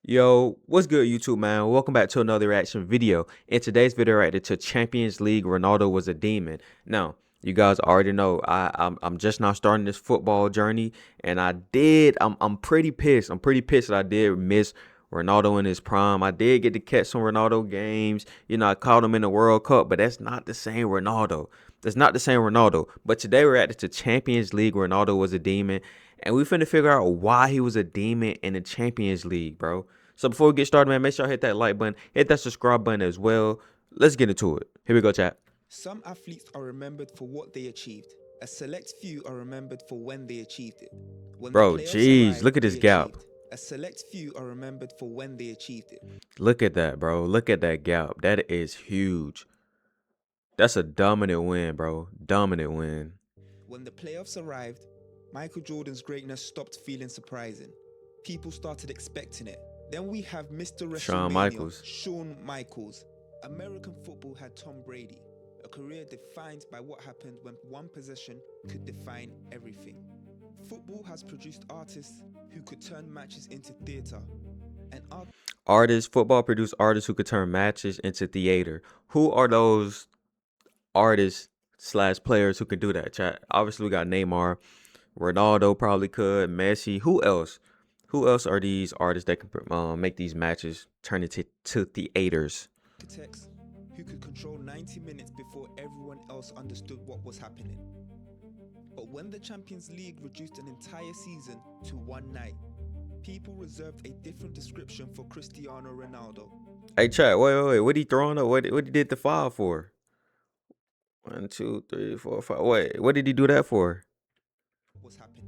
Yo, what's good, YouTube, man? Welcome back to another reaction video. In today's video, reacted to Champions League, Ronaldo was a demon. Now, you guys already know I'm just now starting this football journey, and I'm pretty pissed. I'm pretty pissed that I did miss Ronaldo in his prime. I did get to catch some Ronaldo games. You know, I caught him in the World Cup, but that's not the same Ronaldo. That's not the same Ronaldo. But today we're at to Champions League. Ronaldo was a demon, and we finna figure out why he was a demon in the Champions League, bro. So before we get started, man, make sure I hit that like button, hit that subscribe button as well. Let's get into it. Here we go, chat. Some athletes are remembered for what they achieved. A select few are remembered for when they achieved it. When the Bro, playoffs jeez, arrived, look at this they gap. achieved. A select few are remembered for when they achieved it. Look at that, bro. Look at that gap. That is huge. That's a dominant win, bro. Dominant win. When the playoffs arrived, Michael Jordan's greatness stopped feeling surprising. People started expecting it. Then we have Mr. Shawn WrestleMania, Michaels. Shawn Michaels. American football had Tom Brady, a career defined by what happened when one possession could define everything. Football has produced artists who could turn matches into theater. And Football produced artists who could turn matches into theater. Who are those artists slash players who could do that, chat? Obviously, we got Neymar. Ronaldo probably could. Messi. Who else? Who else are these artists that can make these matches turn into theaters? architects who could control 90 minutes before everyone else understood what was happening. But when the Champions League reduced an entire season to one night, people reserved a different description for Cristiano Ronaldo. Hey, chat. Wait. What he throwing up? What he did the foul for? 1, 2, 3, 4, 5. Wait, what did he do that for? Was happening.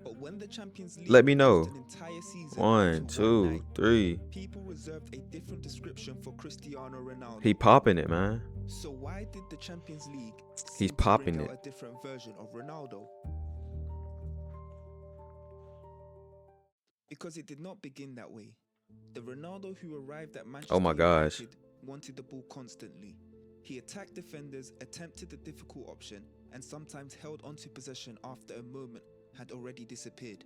But when the Champions League Let me reduced know. an entire season 1, to one 2, night, 3. people reserved a different description for Cristiano Ronaldo. He popping it, man. So why did the Champions League He's seem to popping bring it. out a different version of Ronaldo? Because it did not begin that way. The Ronaldo who arrived at Manchester Oh my gosh. United wanted the ball constantly. He attacked defenders, attempted the difficult option, and sometimes held onto possession after a moment had already disappeared.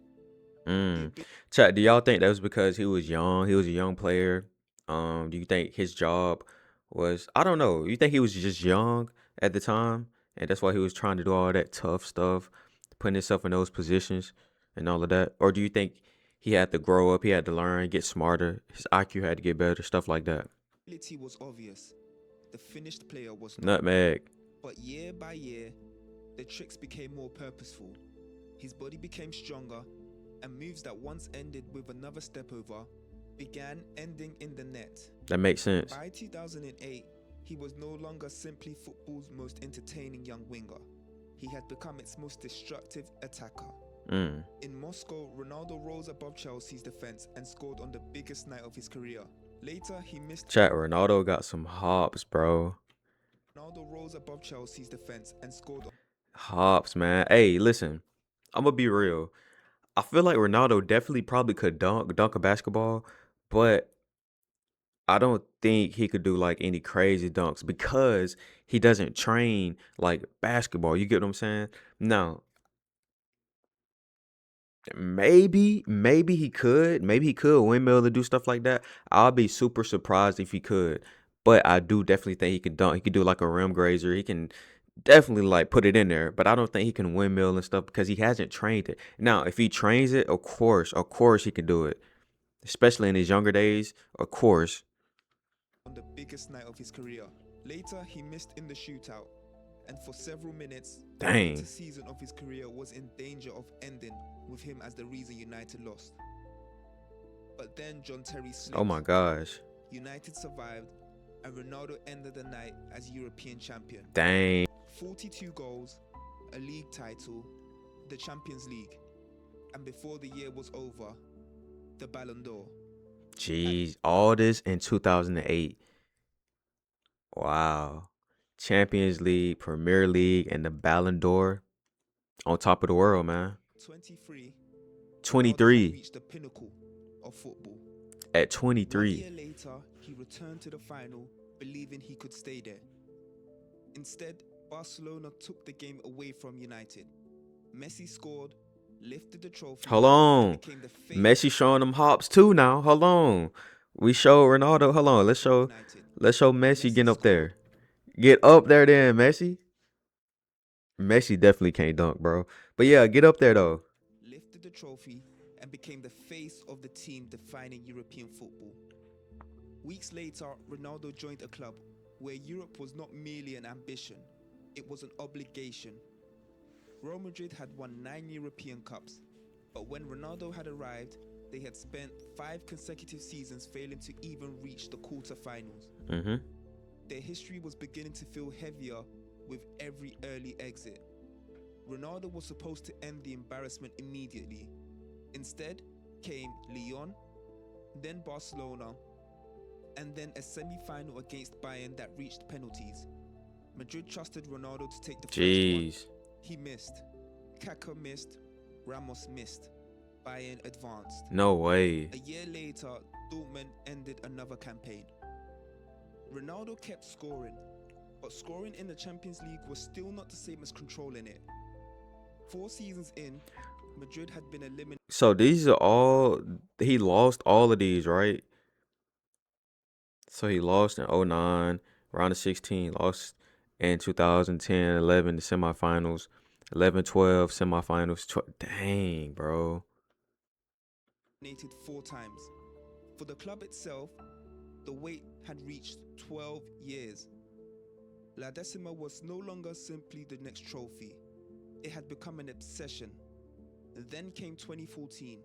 Chat, do y'all think that was because he was young? He was a young player. Do you think his job was, I don't know. You think he was just young at the time, and that's why he was trying to do all that tough stuff, putting himself in those positions and all of that? Or do you think he had to grow up, he had to learn, get smarter, his IQ had to get better, stuff like that? Ability was obvious. The finished player was not. Nutmeg. But year by year, the tricks became more purposeful. His body became stronger, and moves that once ended with another step over began ending in the net. That makes sense. By 2008, he was no longer simply football's most entertaining young winger. He had become its most destructive attacker. In Moscow, Ronaldo rose above Chelsea's defense and scored on the biggest night of his career. Later, he missed. Chat, Ronaldo got some hops, bro. Ronaldo rose above Chelsea's defense and scored. Hops, man. Hey, listen, I'm gonna be real. I feel like Ronaldo definitely probably could dunk a basketball, but I don't think he could do like any crazy dunks because he doesn't train like basketball. You get what I'm saying? Now, maybe he could. Maybe he could windmill and do stuff like that. I'll be super surprised if he could. But I do definitely think he can dunk. He could do like a rim grazer. He can definitely like put it in there. But I don't think he can windmill and stuff because he hasn't trained it. Now, if he trains it, of course he can do it. Especially in his younger days, of course. On the biggest night of his career. Later, he missed in the shootout, and for several minutes, the greatest season of his career was in danger of ending with him as the reason United lost. But then John Terry slipped. Oh my gosh. United survived, and Ronaldo ended the night as European champion. Dang. 42 goals, a league title, the Champions League, and before the year was over, the Ballon d'Or. Jeez, all this in 2008. Wow. Champions League, Premier League, and the Ballon d'Or on top of the world, man. 23. 23. Reached the pinnacle of football. At 23. 1 year later, he returned to the final, believing he could stay there. Instead, Barcelona took the game away from United. Messi scored, lifted the trophy, Hold and on. became the face Messi showing them hops too now. Hold on. We show Ronaldo. Hold on. of United. Let's show Messi Messi getting up scored, there. Get up there then, Messi. Messi definitely can't dunk, bro. But yeah, get up there though. lifted the trophy, and became the face of the team defining European football. Weeks later, Ronaldo joined a club where Europe was not merely an ambition, it was an obligation. Real Madrid had won 9 European Cups, but when Ronaldo had arrived, they had spent 5 consecutive seasons failing to even reach the quarter-finals. Their history was beginning to feel heavier with every early exit. Ronaldo was supposed to end the embarrassment immediately. Instead came Lyon, then Barcelona, and then a semi-final against Bayern that reached penalties. Madrid trusted Ronaldo to take the first one. He missed. Kaká missed. Ramos missed. Bayern advanced. No way. A year later, Dortmund ended another campaign. Ronaldo kept scoring, but scoring in the Champions League was still not the same as controlling it. 4 seasons in, Madrid had been eliminated. So these are all, he lost all of these, right? So he lost in 09, round of 16, lost in 2010, 11, the semifinals, 11, 12, semifinals. Dang, bro. 4 times. For the club itself, the wait had reached 12 years. La Decima was no longer simply the next trophy. It had become an obsession. Then came 2014.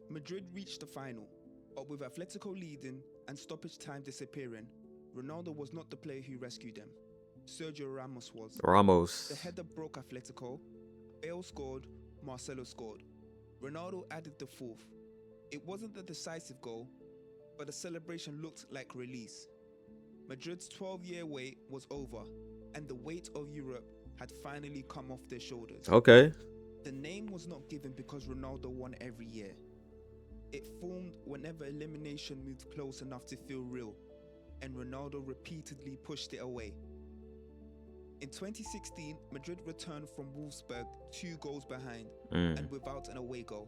Madrid reached the final, but with Atletico leading and stoppage time disappearing, Ronaldo was not the player who rescued them. Sergio Ramos was. The header broke Atletico. Bale scored, Marcelo scored. Ronaldo added the 4th. It wasn't the decisive goal, but the celebration looked like release. Madrid's 12-year wait was over, and the weight of Europe had finally come off their shoulders. Okay. The name was not given because Ronaldo won every year. It formed whenever elimination moved close enough to feel real, and Ronaldo repeatedly pushed it away. In 2016, Madrid returned from Wolfsburg 2 goals behind and without an away goal.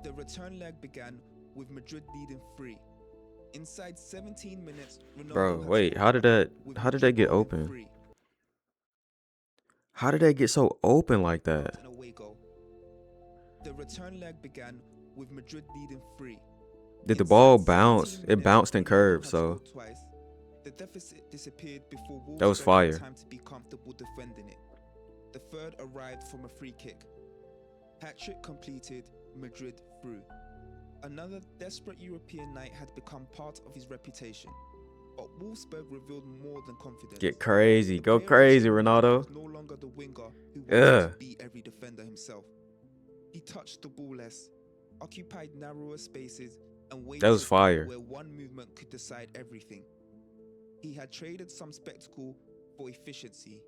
The return leg began with Madrid leading 3. Inside 17 minutes, Ronaldo Bro, wait, how did that get open? How did that get so open like that? The return leg began with Madrid leading 3. Did the ball bounce? It bounced and curved, so twice. The deficit disappeared before Wolves that was fire. had time to be comfortable defending it. The third arrived from a free kick. Hat-trick completed, Madrid through. Another desperate European night had become part of his reputation. But Wolfsburg revealed more than confidence. Get crazy. Go crazy, Ronaldo. Was no longer the winger who wanted to beat every defender himself. He touched the ball less, occupied narrower spaces, and waited that was fire. Where one movement could decide everything. He had traded some spectacle for efficiency.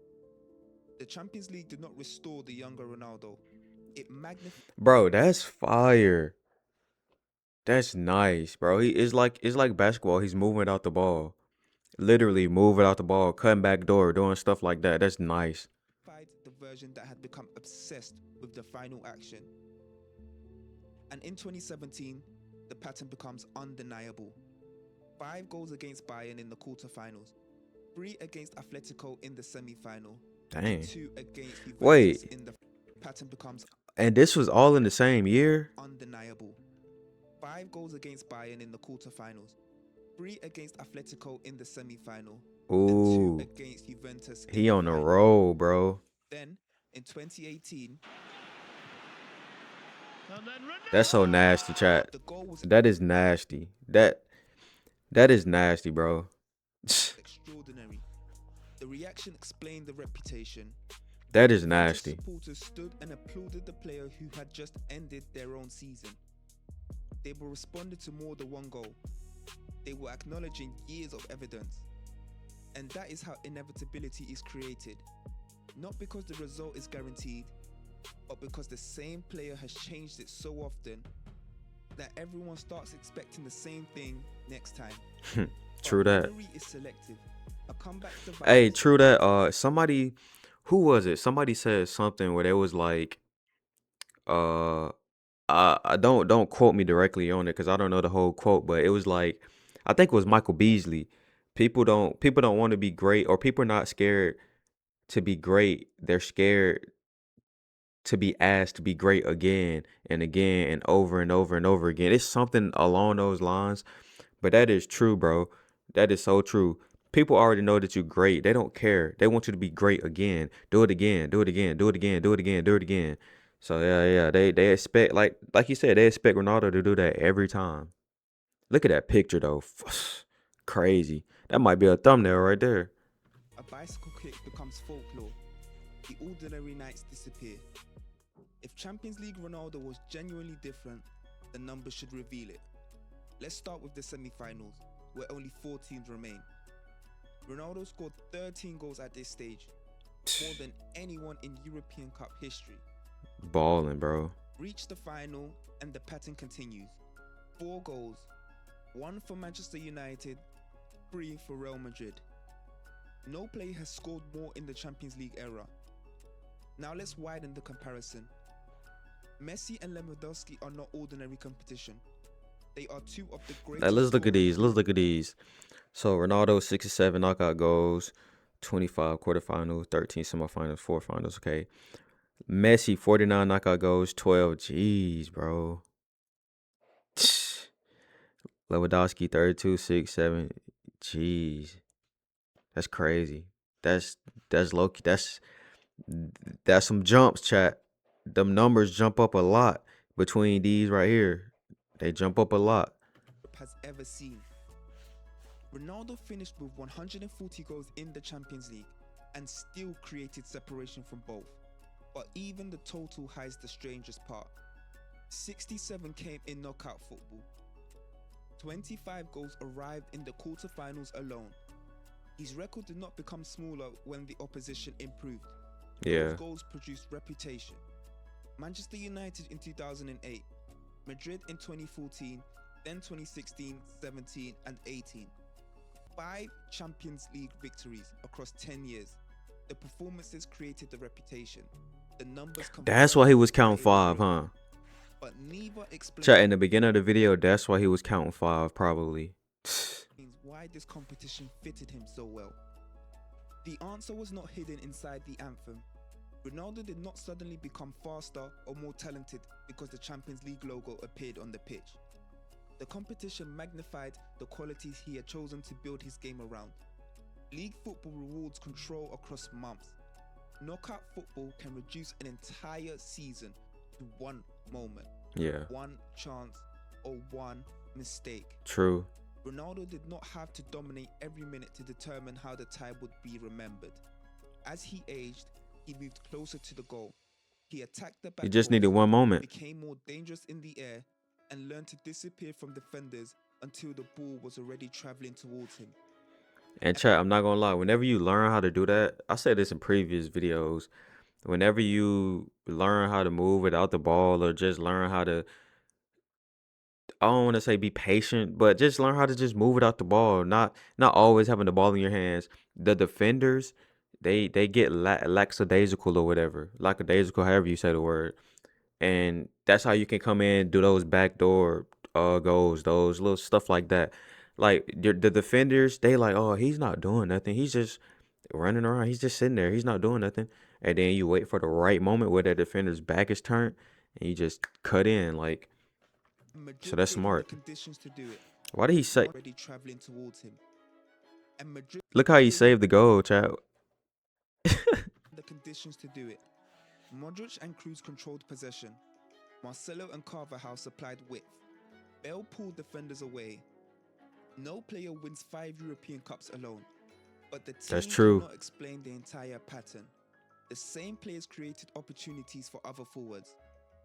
The Champions League did not restore the younger Ronaldo. It magnified. Bro, that's fire. That's nice, bro. It's like basketball. He's moving without the ball. Literally moving without the ball, cutting back door, doing stuff like that. That's nice. The version that had become obsessed with the final action. And in 2017, the pattern becomes undeniable. 5 goals against Bayern in the quarterfinals, 3 against Atletico in the semi-final, Dang. 2 against Juventus. Wait. In the pattern becomes. And this was all in the same year? Undeniable. 5 goals against Bayern in the quarterfinals, 3 against Atletico in the semi-final, ooh, and 2 against Juventus. He on the roll, bro. Then in 2018. That's so nasty, chat. That is nasty. That is nasty, bro. Extraordinary. The reaction explained the reputation. That is nasty. Supporters stood and applauded the player who had just ended their own season. They were responding to more than one goal. They were acknowledging years of evidence. And that is how inevitability is created. Not because the result is guaranteed, but because the same player has changed it so often that everyone starts expecting the same thing next time. True that. Is selective. A comeback device. Hey, true that. Somebody, who was it? Somebody said something where they was like, Uh, I don't quote me directly on it because I don't know the whole quote, but it was like, I think it was Michael Beasley. People don't want to be great, or people are not scared to be great. They're scared to be asked to be great again and again and over and over and over again. It's something along those lines, but that is true, bro. That is so true. People already know that you're great. They don't care. They want you to be great again. Do it again. Do it again. Do it again. Do it again. Do it again. So yeah. They expect, like you said, they expect Ronaldo to do that every time. Look at that picture though. Crazy. That might be a thumbnail right there. A bicycle kick becomes folklore. The ordinary nights disappear. If Champions League Ronaldo was genuinely different, the numbers should reveal it. Let's start with the semi-finals, where only 4 teams remain. Ronaldo scored 13 goals at this stage, more than anyone in European Cup history. Balling, bro. Reach the final and the pattern continues. 4 goals, 1 for Manchester United, 3 for Real Madrid. No player has scored more in the Champions League era. Now let's widen the comparison. Messi and Lewandowski are not ordinary competition. They are 2 of the greatest. Now let's look at these. Let's look at these. So Ronaldo 67 knockout goals, 25 quarterfinals, 13 semifinals, 4 finals. Okay. Messi 49 knockout goals, 12. Jeez, bro. Lewandowski 32, 6, 7. Jeez. That's crazy. That's low key. That's some jumps, chat. Them numbers jump up a lot between these right here. They jump up a lot. Has ever seen. Ronaldo finished with 140 goals in the Champions League and still created separation from both. But even the total hides the strangest part. 67 came in knockout football. 25 goals arrived in the quarterfinals alone. His record did not become smaller when the opposition improved. Yeah. Those goals produced reputation. Manchester United in 2008, Madrid in 2014, then 2016, 17 and 18. 5 Champions League victories across 10 years. The performances created the reputation. The numbers. That's why he was counting 5, huh? But neither explains. Chat, in the beginning of the video, that's why he was counting 5, probably. Why this competition fitted him so well. The answer was not hidden inside the anthem. Ronaldo did not suddenly become faster or more talented because the Champions League logo appeared on the pitch. The competition magnified the qualities he had chosen to build his game around. League football rewards control across months. Knockout football can reduce an entire season to one moment, one chance, or one mistake. True. Ronaldo did not have to dominate every minute to determine how the tie would be remembered. As he aged, he moved closer to the goal. He attacked the back. He just needed one moment. Became more dangerous in the air and learned to disappear from defenders until the ball was already traveling towards him. And chat, I'm not gonna lie, whenever you learn how to do that, I said this in previous videos, whenever you learn how to move without the ball, or just learn how to, I don't want to say be patient, but just learn how to just move without the ball, not always having the ball in your hands. The defenders, they get lackadaisical or whatever, lackadaisical, however you say the word. And that's how you can come in, do those backdoor goals, those little stuff like that. Like the defenders, they like, oh, he's not doing nothing. He's just running around. He's just sitting there. He's not doing nothing. And then you wait for the right moment where that defender's back is turned, and you just cut in. Like, so that's smart. Why did he say? Look how he saved the goal, chat. The conditions to do it. Modric and Kroos controlled possession. Marcelo and Carvajal supplied width. Bale pulled defenders away. No player wins 5 European Cups alone, but the team cannot explain the entire pattern. The same players created opportunities for other forwards.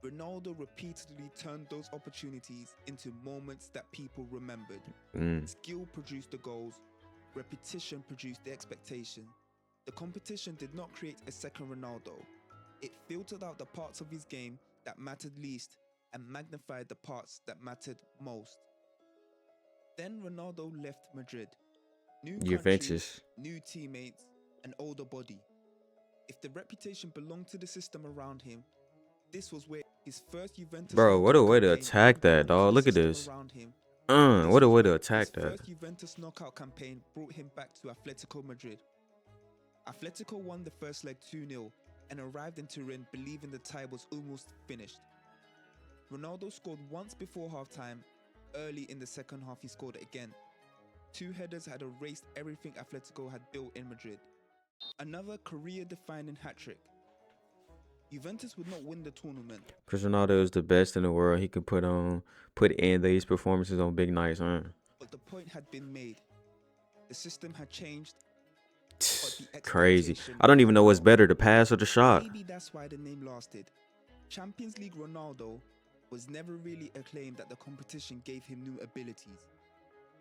Ronaldo repeatedly turned those opportunities into moments that people remembered. Skill produced the goals. Repetition produced the expectation. The competition did not create a second Ronaldo. It filtered out the parts of his game that mattered least and magnified the parts that mattered most. Then Ronaldo left Madrid. New country, new teammates, an older body. If the reputation belonged to the system around him, this was where His first Juventus Bro, what a knockout way to campaign attack built that, a dog. full Look at system this. around him. What a way to attack His that. first Juventus knockout campaign brought him back to Atletico Madrid. Atletico won the first leg 2-0 and arrived in Turin believing the tie was almost finished. Ronaldo scored once before halftime. Early in the second half, he scored again. Two headers had erased everything Atletico had built in Madrid. Another career-defining hat-trick. Juventus would not win the tournament. Chris Ronaldo is the best in the world. He can put in these performances on big nights, But the point had been made. The system had changed. Crazy. I don't even know what's better, the pass or the shot. Maybe that's why the name lasted. Champions League Ronaldo was never really acclaimed that the competition gave him new abilities.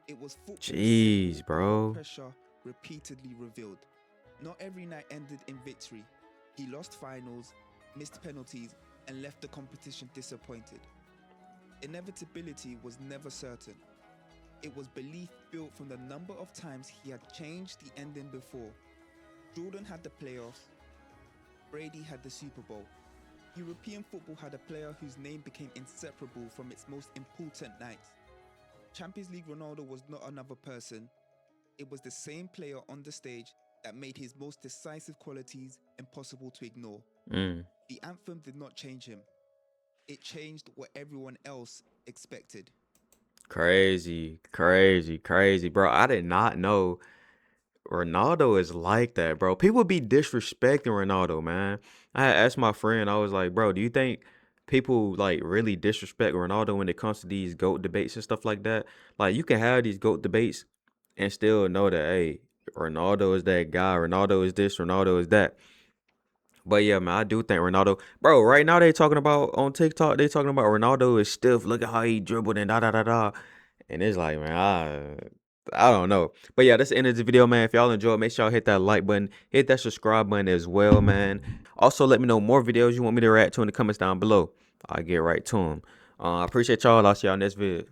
It was football. Jeez, bro. Pressure repeatedly revealed. Not every night ended in victory. He lost finals, missed penalties, and left the competition disappointed. Inevitability was never certain. It was belief built from the number of times he had changed the ending before. Jordan had the playoffs. Brady had the Super Bowl. European football had a player whose name became inseparable from its most important nights. Champions League Ronaldo was not another person. It was the same player on the stage that made his most decisive qualities impossible to ignore. The anthem did not change him. It changed what everyone else expected. Crazy, bro. I did not know Ronaldo is like that, bro. People be disrespecting Ronaldo, man. I had asked my friend, I was like, bro, do you think people like really disrespect Ronaldo when it comes to these GOAT debates and stuff like that? Like, you can have these GOAT debates and still know that, hey, Ronaldo is that guy, Ronaldo is this, Ronaldo is that. But yeah, man, I do think Ronaldo, bro, right now they talking about on TikTok, they talking about Ronaldo is stiff. Look at how he dribbled and da da da da. And it's like, man, I don't know. But yeah, that's the end of the video, man. If y'all enjoyed, make sure y'all hit that like button, hit that subscribe button as well, man. Also, let me know more videos you want me to react to in the comments down below. I'll get right to them. I appreciate y'all. I'll see y'all next video.